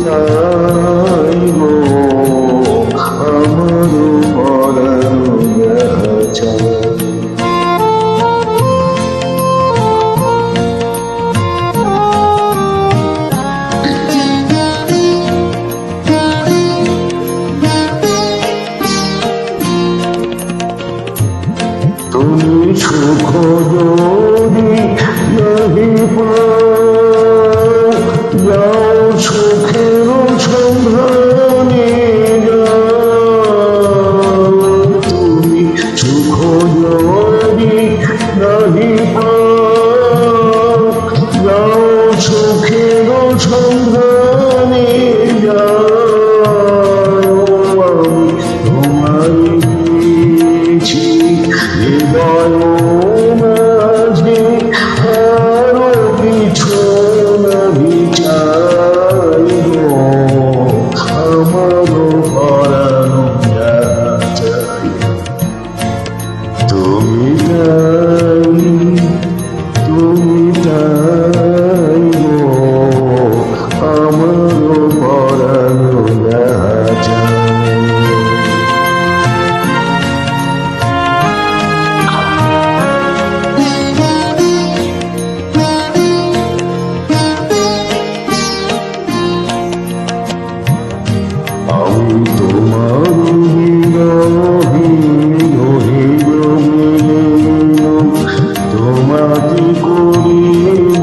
তাই গো আমার পরানো যায়। তুমি সুখ যদি নাহি পাও, যাও সুখের সন্ধানে যাও। তুমি সুখ যদি নাহি পাও, যাও সুখের সন্ধানে যাও। আমি তোমায় পেয়েছি হৃদয় মাঝে, আরো কিছু নাহি চাই গো আমারও পরানো যায়। তুমি তাই গো আমারও পরানো যায়। আমি তোমার বিরহীন হৃদয় তোমাকে করিব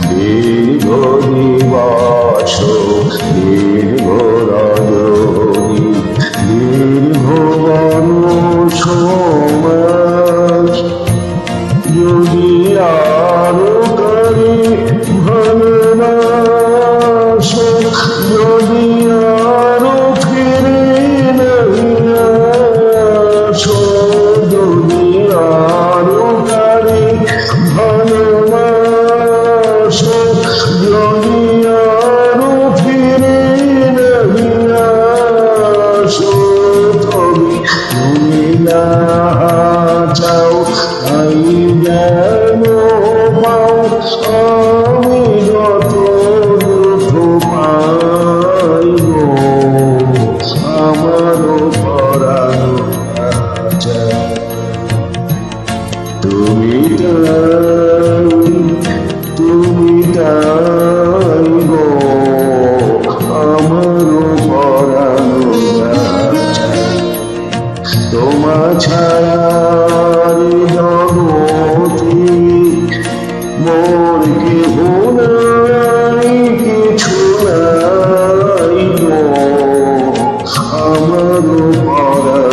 দীর্ঘ দিবস দীর্ঘ রজনী দীর্ঘ বর্ষ মাস, যদি আরো কারি ভালোবাসো, যদি আরো ফিরে নাহি আসো, যদি আরো কারি ভালোবাসো, যদি আরো ফিরে নাহি আসো, তবে তুমি না চাও তাই যেন পাও। আমি যত দুঃখ পাই গো আমারও পরানো যায়। তুমি তাই গো আমারও পরানো যায়। তোমা ছাড়ার জগতে মোর কেহ নাই, কিছু নাই গো আমারও পরানো